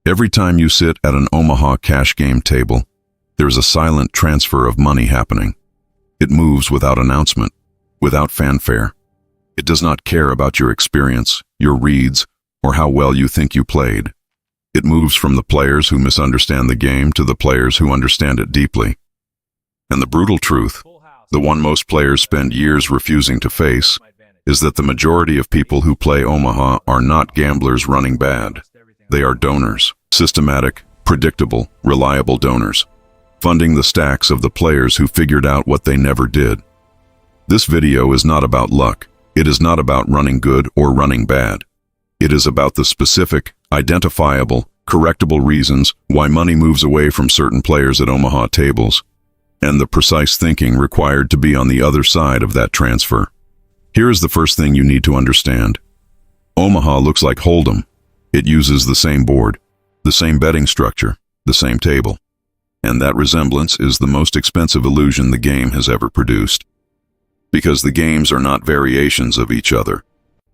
Every time you sit at an Omaha cash game table, there is a silent transfer of money happening. It moves without announcement, without fanfare. It does not care about your experience, your reads, or how well you think you played. It moves from the players who misunderstand the game to the players who understand it deeply. And the brutal truth, the one most players spend years refusing to face, is that the majority of people who play Omaha are not gamblers running bad. They are donors, systematic, predictable, reliable donors, funding the stacks of the players who figured out what they never did. This video is not about luck. It is not about running good or running bad. It is about the specific, identifiable, correctable reasons why money moves away from certain players at Omaha tables, and the precise thinking required to be on the other side of that transfer. Here is the first thing you need to understand. Omaha looks like Hold'em. It uses the same board, the same betting structure, the same table. And that resemblance is the most expensive illusion the game has ever produced. Because the games are not variations of each other.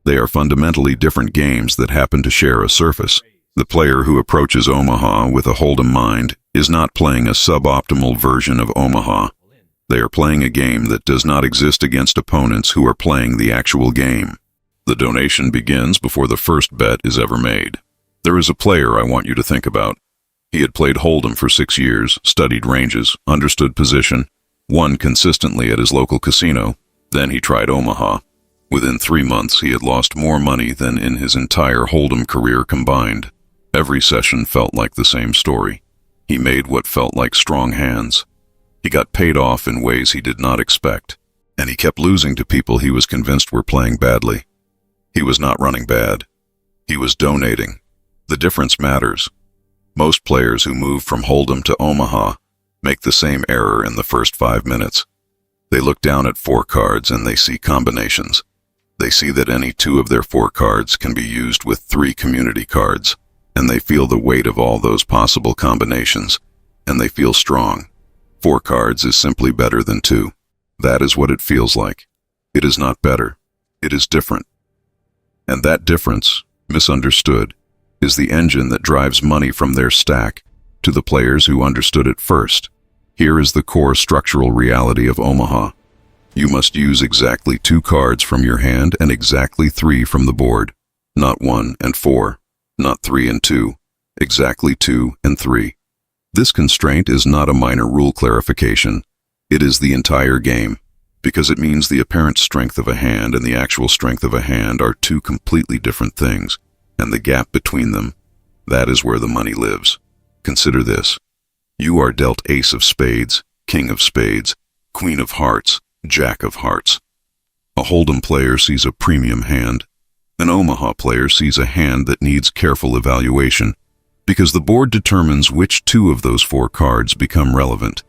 They are fundamentally different games that happen to share a surface. The player who approaches Omaha with a Hold'em mind is not playing a suboptimal version of Omaha. They are playing a game that does not exist against opponents who are playing the actual game. The donation begins before the first bet is ever made. There is a player I want you to think about. He had played Hold'em for 6 years, studied ranges, understood position, won consistently at his local casino. Then he tried Omaha. Within 3 months, he had lost more money than in his entire Hold'em career combined. Every session felt like the same story. He made what felt like strong hands. He got paid off in ways he did not expect, and he kept losing to people he was convinced were playing badly. He was not running bad. He was donating. The difference matters. Most players who move from Hold'em to Omaha make the same error in the first 5 minutes. They look down at 4 cards and they see combinations. They see that any 2 of their 4 cards can be used with 3 community cards, and they feel the weight of all those possible combinations, and they feel strong. 4 cards is simply better than 2. That is what it feels like. It is not better. It is different. And that difference, misunderstood, is the engine that drives money from their stack to the players who understood it first. Here is the core structural reality of Omaha. You must use exactly 2 cards from your hand and exactly 3 from the board. Not 1 and 4, not 3 and 2, exactly 2 and 3. This constraint is not a minor rule clarification. It is the entire game, because it means the apparent strength of a hand and the actual strength of a hand are 2 completely different things, and the gap between them, that is where the money lives. Consider this. You are dealt ace of spades, king of spades, queen of hearts, jack of hearts. A Hold'em player sees a premium hand. An Omaha player sees a hand that needs careful evaluation, because the board determines which 2 of those 4 cards become relevant.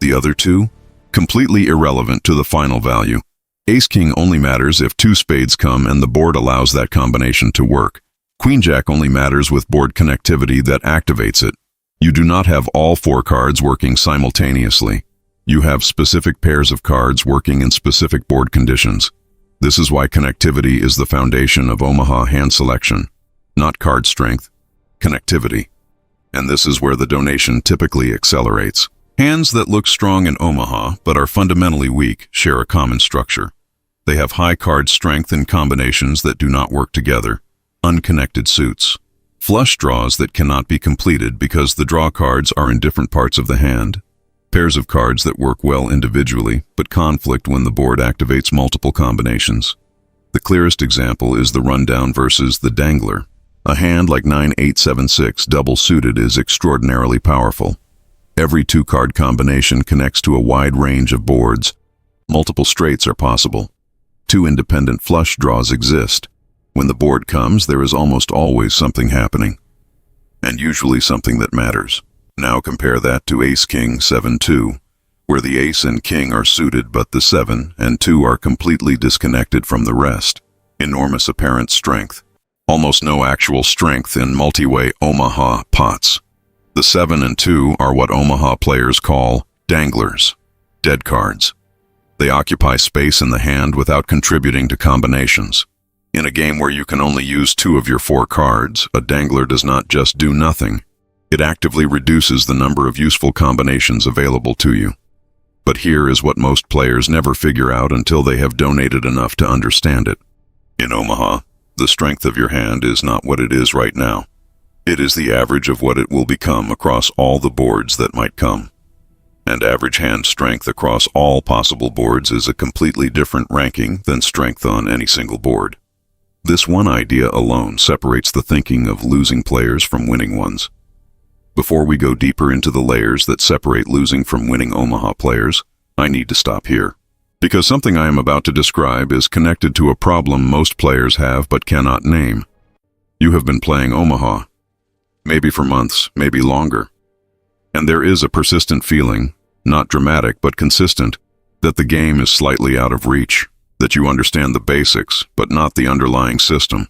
The other 2? Completely irrelevant to the final value. Ace-king only matters if 2 spades come and the board allows that combination to work. Queen-jack only matters with board connectivity that activates it. You do not have all 4 cards working simultaneously. You have specific pairs of cards working in specific board conditions. This is why connectivity is the foundation of Omaha hand selection, not card strength, connectivity. And this is where the donation typically accelerates. Hands that look strong in Omaha but are fundamentally weak share a common structure. They have high card strength in combinations that do not work together, unconnected suits. Flush draws that cannot be completed because the draw cards are in different parts of the hand. Pairs of cards that work well individually but conflict when the board activates multiple combinations. The clearest example is the rundown versus the dangler. A hand like 9-8-7-6 double-suited is extraordinarily powerful. Every 2-card combination connects to a wide range of boards. Multiple straights are possible. 2 independent flush draws exist. When the board comes, there is almost always something happening, and usually something that matters. Now compare that to Ace-King 7-2, where the ace and king are suited but the 7 and 2 are completely disconnected from the rest. Enormous apparent strength. Almost no actual strength in multiway Omaha pots. The 7 and 2 are what Omaha players call danglers, dead cards. They occupy space in the hand without contributing to combinations. In a game where you can only use 2 of your 4 cards, a dangler does not just do nothing. It actively reduces the number of useful combinations available to you. But here is what most players never figure out until they have donated enough to understand it. In Omaha, the strength of your hand is not what it is right now. It is the average of what it will become across all the boards that might come. And average hand strength across all possible boards is a completely different ranking than strength on any single board. This one idea alone separates the thinking of losing players from winning ones. Before we go deeper into the layers that separate losing from winning Omaha players, I need to stop here. Because something I am about to describe is connected to a problem most players have but cannot name. You have been playing Omaha, maybe for months, maybe longer. And there is a persistent feeling, not dramatic but consistent, that the game is slightly out of reach, that you understand the basics but not the underlying system,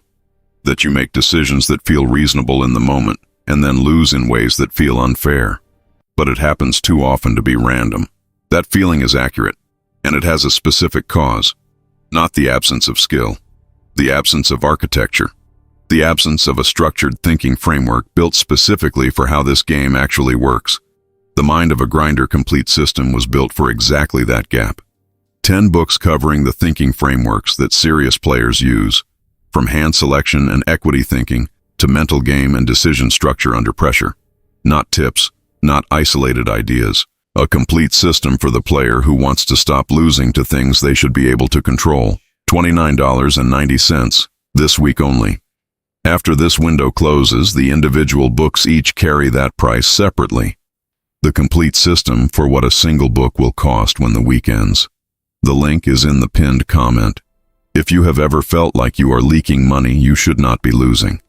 that you make decisions that feel reasonable in the moment and then lose in ways that feel unfair. But it happens too often to be random. That feeling is accurate, and it has a specific cause, not the absence of skill, the absence of architecture, the absence of a structured thinking framework built specifically for how this game actually works. The mind of a grinder complete system was built for exactly that gap. 10 books covering the thinking frameworks that serious players use, from hand selection and equity thinking to mental game and decision structure under pressure. Not tips, not isolated ideas. A complete system for the player who wants to stop losing to things they should be able to control. $29.90, this week only. After this window closes, the individual books each carry that price separately. The complete system for what a single book will cost when the week ends. The link is in the pinned comment. If you have ever felt like you are leaking money, you should not be losing.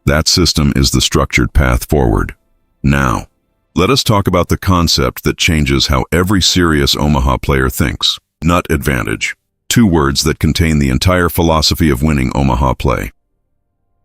That system is the structured path forward. Now, let us talk about the concept that changes how every serious Omaha player thinks. Nut advantage. 2 words that contain the entire philosophy of winning Omaha play.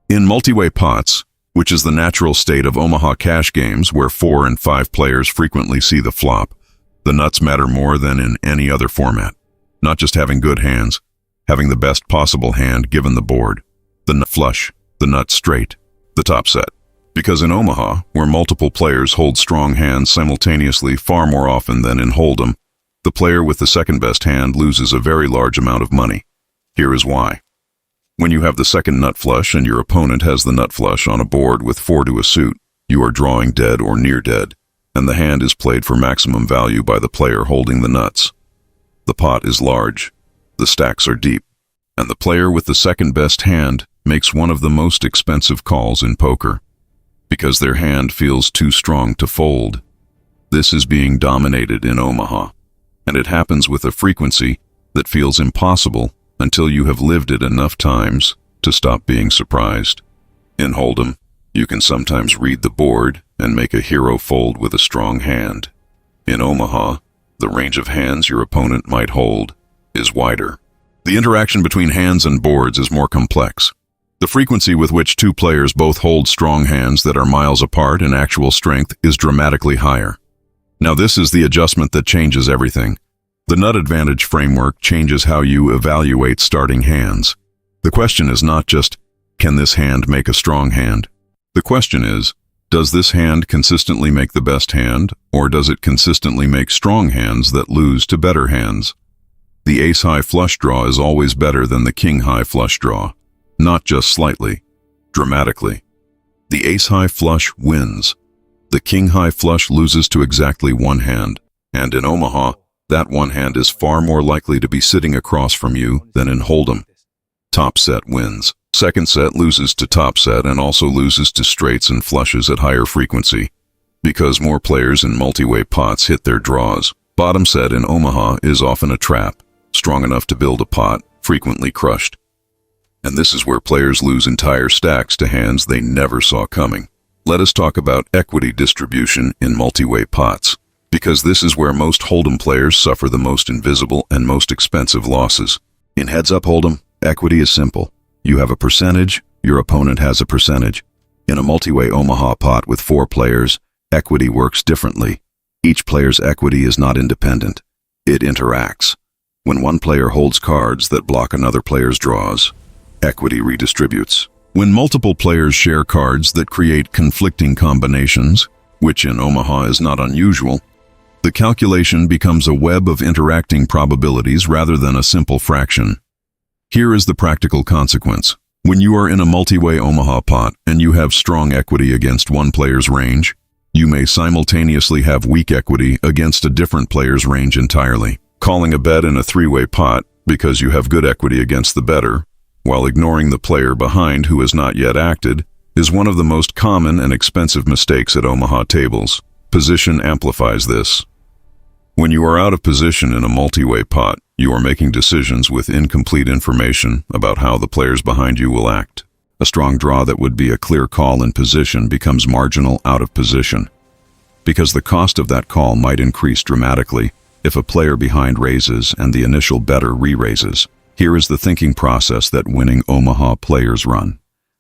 In multiway pots, which is the natural state of Omaha cash games where 4 and 5 players frequently see the flop, the nuts matter more than in any other format. Not just having good hands, having the best possible hand given the board. The nut flush, the nut straight, the top set. Because in Omaha, where multiple players hold strong hands simultaneously far more often than in Hold'em, the player with the second best hand loses a very large amount of money. Here is why. When you have the second nut flush and your opponent has the nut flush on a board with 4 to a suit, you are drawing dead or near dead, and the hand is played for maximum value by the player holding the nuts. The pot is large, the stacks are deep, and the player with the second best hand makes one of the most expensive calls in poker, because their hand feels too strong to fold. This is being dominated in Omaha, and it happens with a frequency that feels impossible until you have lived it enough times to stop being surprised. In Hold'em, you can sometimes read the board and make a hero fold with a strong hand. In Omaha, the range of hands your opponent might hold is wider. The interaction between hands and boards is more complex. The frequency with which 2 players both hold strong hands that are miles apart in actual strength is dramatically higher. Now this is the adjustment that changes everything. The nut advantage framework changes how you evaluate starting hands. The question is not just, can this hand make a strong hand? The question is, does this hand consistently make the best hand, or does it consistently make strong hands that lose to better hands? The ace-high flush draw is always better than the king-high flush draw. Not just slightly, dramatically. The ace-high flush wins. The king-high flush loses to exactly 1 hand, and in Omaha, that 1 hand is far more likely to be sitting across from you than in Hold'em. Top set wins. Second set loses to top set and also loses to straights and flushes at higher frequency, because more players in multi-way pots hit their draws. Bottom set in Omaha is often a trap, strong enough to build a pot, frequently crushed. And this is where players lose entire stacks to hands they never saw coming. Let us talk about equity distribution in multi-way pots, because this is where most Hold'em players suffer the most invisible and most expensive losses. In heads-up Hold'em, equity is simple. You have a percentage, your opponent has a percentage. In a multi-way Omaha pot with 4 players, equity works differently. Each player's equity is not independent. It interacts. When one player holds cards that block another player's draws, Equity redistributes. When multiple players share cards that create conflicting combinations, which in Omaha is not unusual, the calculation becomes a web of interacting probabilities rather than a simple fraction. Here is the practical consequence. When you are in a multi-way Omaha pot and you have strong equity against one player's range, you may simultaneously have weak equity against a different player's range entirely. Calling a bet in a three-way pot because you have good equity against the bettor, while ignoring the player behind who has not yet acted, is one of the most common and expensive mistakes at Omaha tables. Position amplifies this. When you are out of position in a multi-way pot, you are making decisions with incomplete information about how the players behind you will act. A strong draw that would be a clear call in position becomes marginal out of position, because the cost of that call might increase dramatically if a player behind raises and the initial bettor re-raises. Here is the thinking process that winning Omaha players run.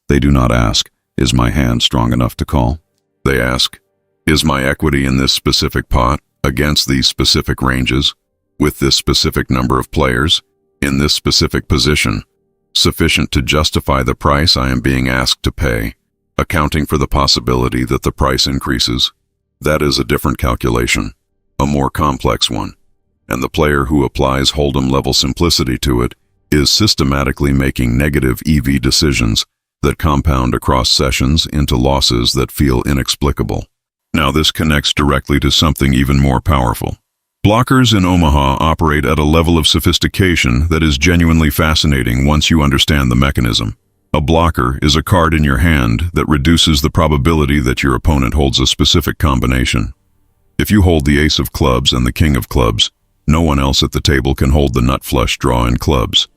They do not ask, "Is my hand strong enough to call?" They ask, "Is my equity in this specific pot, against these specific ranges, with this specific number of players, in this specific position, sufficient to justify the price I am being asked to pay, accounting for the possibility that the price increases?" That is a different calculation, a more complex one, and the player who applies Hold'em level simplicity to it is systematically making negative EV decisions that compound across sessions into losses that feel inexplicable. Now this connects directly to something even more powerful. Blockers in Omaha operate at a level of sophistication that is genuinely fascinating once you understand the mechanism. A blocker is a card in your hand that reduces the probability that your opponent holds a specific combination. If you hold the ace of clubs and the king of clubs, no one else at the table can hold the nut flush draw in clubs.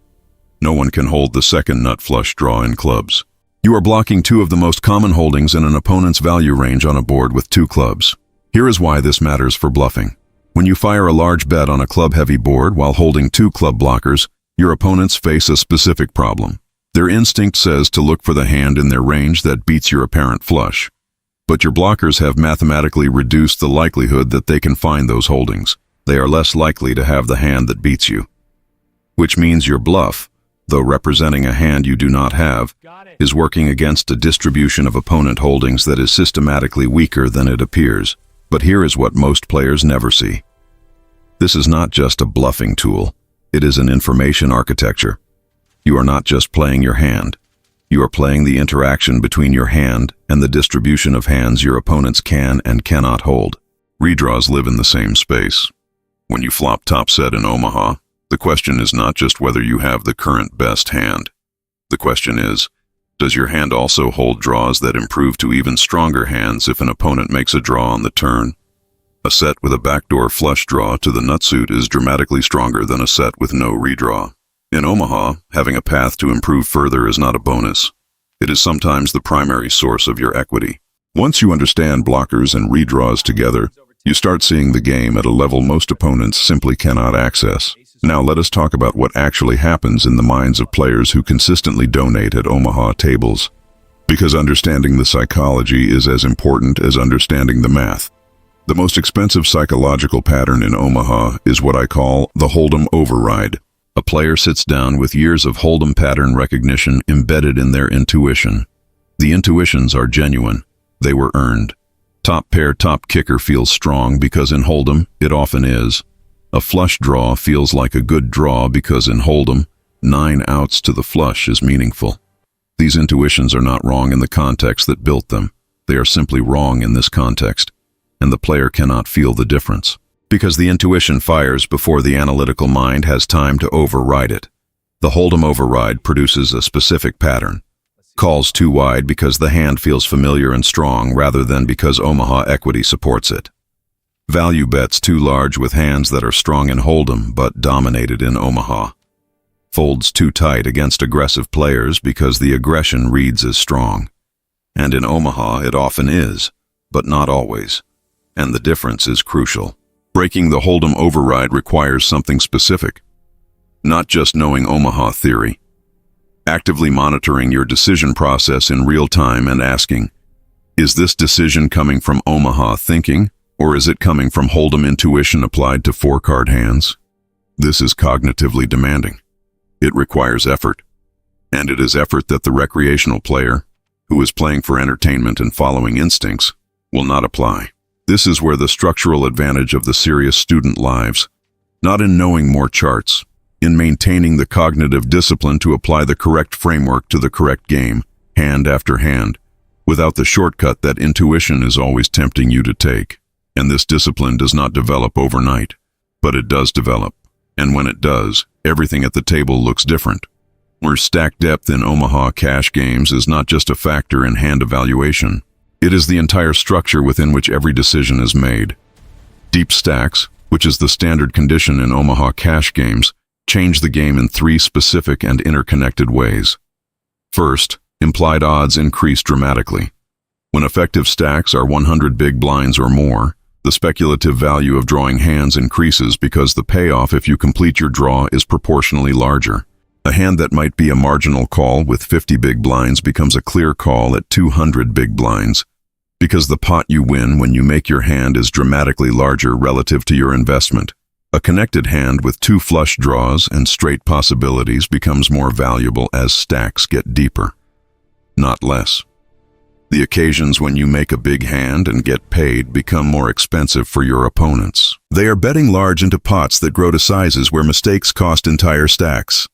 No one can hold the second nut flush draw in clubs. You are blocking two of the most common holdings in an opponent's value range on a board with two clubs. Here is why this matters for bluffing. When you fire a large bet on a club-heavy board while holding two club blockers, your opponents face a specific problem. Their instinct says to look for the hand in their range that beats your apparent flush. But your blockers have mathematically reduced the likelihood that they can find those holdings. They are less likely to have the hand that beats you. Which means your bluff, though representing a hand you do not have, is working against a distribution of opponent holdings that is systematically weaker than it appears. But here is what most players never see. This is not just a bluffing tool. It is an information architecture. You are not just playing your hand. You are playing the interaction between your hand and the distribution of hands your opponents can and cannot hold. Redraws live in the same space. When you flop top set in Omaha, the question is not just whether you have the current best hand. The question is, does your hand also hold draws that improve to even stronger hands if an opponent makes a draw on the turn? A set with a backdoor flush draw to the nut suit is dramatically stronger than a set with no redraw. In Omaha, having a path to improve further is not a bonus. It is sometimes the primary source of your equity. Once you understand blockers and redraws together, you start seeing the game at a level most opponents simply cannot access. Now let us talk about what actually happens in the minds of players who consistently donate at Omaha tables. Because understanding the psychology is as important as understanding the math. The most expensive psychological pattern in Omaha is what I call the Hold'em override. A player sits down with years of Hold'em pattern recognition embedded in their intuition. The intuitions are genuine. They were earned. Top pair, top kicker feels strong because in Hold'em, it often is. A flush draw feels like a good draw because in Hold'em, 9 outs to the flush is meaningful. These intuitions are not wrong in the context that built them. They are simply wrong in this context, and the player cannot feel the difference. Because the intuition fires before the analytical mind has time to override it. The Hold'em override produces a specific pattern. Calls too wide because the hand feels familiar and strong rather than because Omaha equity supports it. Value bets too large with hands that are strong in Hold'em but dominated in Omaha. Folds too tight against aggressive players because the aggression reads as strong. And in Omaha it often is, but not always. And the difference is crucial. Breaking the Hold'em override requires something specific. Not just knowing Omaha theory. Actively monitoring your decision process in real time and asking, is this decision coming from Omaha thinking? Or is it coming from Hold'em intuition applied to 4-card hands? This is cognitively demanding. It requires effort. And it is effort that the recreational player, who is playing for entertainment and following instincts, will not apply. This is where the structural advantage of the serious student lies, not in knowing more charts, in maintaining the cognitive discipline to apply the correct framework to the correct game, hand after hand, without the shortcut that intuition is always tempting you to take. And this discipline does not develop overnight, but it does develop. And when it does, everything at the table looks different. Where stack depth in Omaha cash games is not just a factor in hand evaluation. It is the entire structure within which every decision is made. Deep stacks, which is the standard condition in Omaha cash games, change the game in three specific and interconnected ways. First, implied odds increase dramatically. When effective stacks are 100 big blinds or more, the speculative value of drawing hands increases because the payoff if you complete your draw is proportionally larger. A hand that might be a marginal call with 50 big blinds becomes a clear call at 200 big blinds, because the pot you win when you make your hand is dramatically larger relative to your investment. A connected hand with two flush draws and straight possibilities becomes more valuable as stacks get deeper, not less. The occasions when you make a big hand and get paid become more expensive for your opponents. They are betting large into pots that grow to sizes where mistakes cost entire stacks.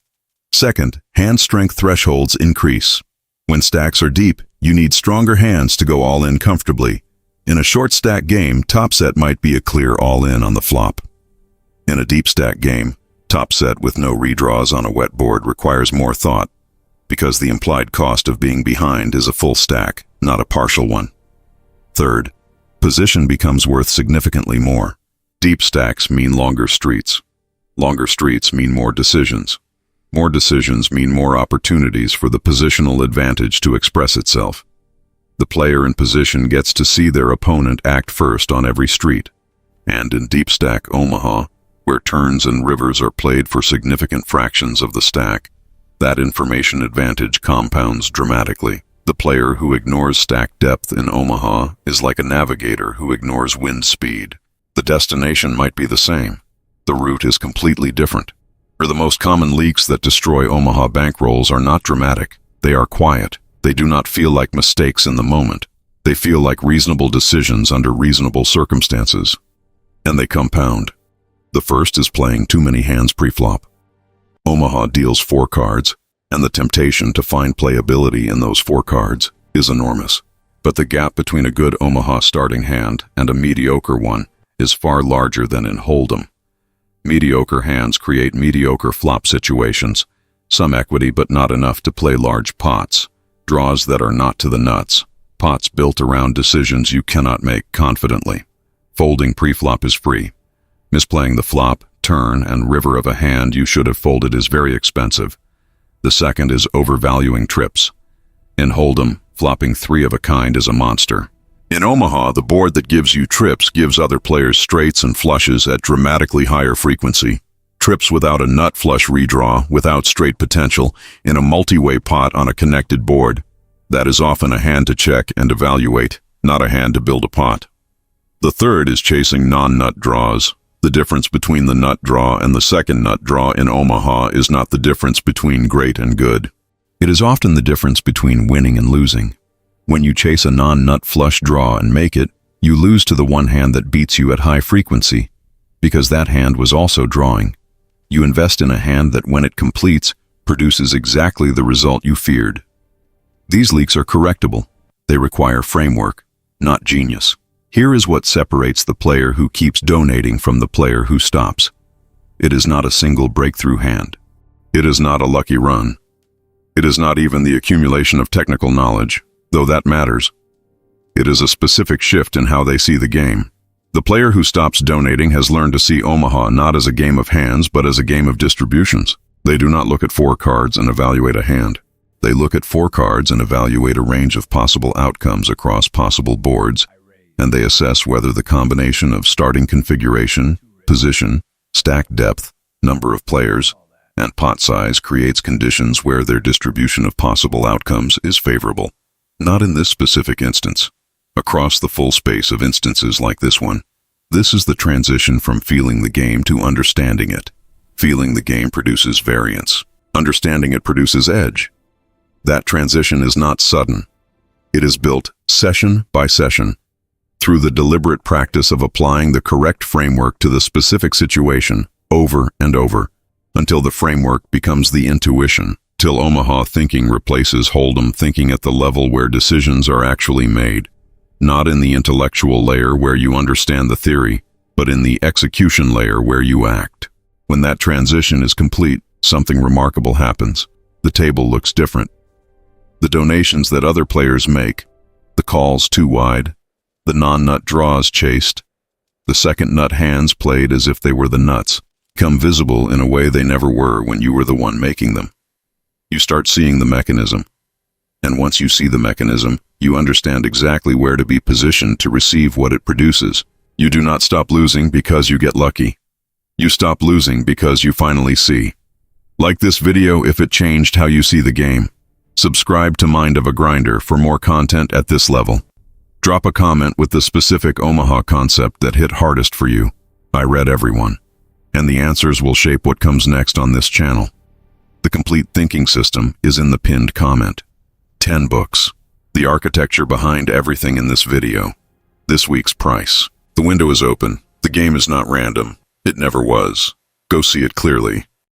Second, hand strength thresholds increase. When stacks are deep, you need stronger hands to go all in comfortably. In a short stack game, top set might be a clear all in on the flop. In a deep stack game, top set with no redraws on a wet board requires more thought, because the implied cost of being behind is a full stack, not a partial one. Third, position becomes worth significantly more. Deep stacks mean longer streets. Longer streets mean more decisions. More decisions mean more opportunities for the positional advantage to express itself. The player in position gets to see their opponent act first on every street. And in deep stack Omaha, where turns and rivers are played for significant fractions of the stack, that information advantage compounds dramatically. The player who ignores stack depth in Omaha is like a navigator who ignores wind speed. The destination might be the same. The route is completely different. The most common leaks that destroy Omaha bankrolls are not dramatic. They are quiet. They do not feel like mistakes in the moment. They feel like reasonable decisions under reasonable circumstances. And they compound. The first is playing too many hands pre-flop. Omaha deals 4 cards, and the temptation to find playability in those 4 cards is enormous. But the gap between a good Omaha starting hand and a mediocre one is far larger than in Hold'em. Mediocre hands create mediocre flop situations, some equity but not enough to play large pots, draws that are not to the nuts, pots built around decisions you cannot make confidently. Folding pre-flop is free. Misplaying the flop, turn, and river of a hand you should have folded is very expensive. The second is overvaluing trips. In Hold'em, flopping 3 of a kind is a monster. In Omaha, the board that gives you trips gives other players straights and flushes at dramatically higher frequency. Trips without a nut flush redraw, without straight potential, in a multiway pot on a connected board. That is often a hand to check and evaluate, not a hand to build a pot. The third is chasing non-nut draws. The difference between the nut draw and the second nut draw in Omaha is not the difference between great and good. It is often the difference between winning and losing. When you chase a non-nut flush draw and make it, you lose to the one hand that beats you at high frequency, because that hand was also drawing. You invest in a hand that, when it completes, produces exactly the result you feared. These leaks are correctable. They require framework, not genius. Here is what separates the player who keeps donating from the player who stops. It is not a single breakthrough hand. It is not a lucky run. It is not even the accumulation of technical knowledge, though that matters. It is a specific shift in how they see the game. The player who stops donating has learned to see Omaha not as a game of hands, but as a game of distributions. They do not look at 4 cards and evaluate a hand. They look at 4 cards and evaluate a range of possible outcomes across possible boards, and they assess whether the combination of starting configuration, position, stack depth, number of players, and pot size creates conditions where their distribution of possible outcomes is favorable. Not in this specific instance. Across the full space of instances like this one, this is the transition from feeling the game to understanding it. Feeling the game produces variance. Understanding it produces edge. That transition is not sudden. It is built session by session, through the deliberate practice of applying the correct framework to the specific situation over and over, until the framework becomes the intuition, till Omaha thinking replaces Hold'em thinking at the level where decisions are actually made, not in the intellectual layer where you understand the theory, but in the execution layer where you act. When that transition is complete, something remarkable happens. The table looks different. The donations that other players make, the calls too wide, the non-nut draws chased, the second nut hands played as if they were the nuts, come visible in a way they never were when you were the one making them. You start seeing the mechanism. And once you see the mechanism, you understand exactly where to be positioned to receive what it produces. You do not stop losing because you get lucky. You stop losing because you finally see. Like this video if it changed how you see the game. Subscribe to Mind of a Grinder for more content at this level. Drop a comment with the specific Omaha concept that hit hardest for you. I read everyone. And the answers will shape what comes next on this channel. The complete thinking system is in the pinned comment. 10 books. The architecture behind everything in this video. This week's price. The window is open. The game is not random. It never was. Go see it clearly.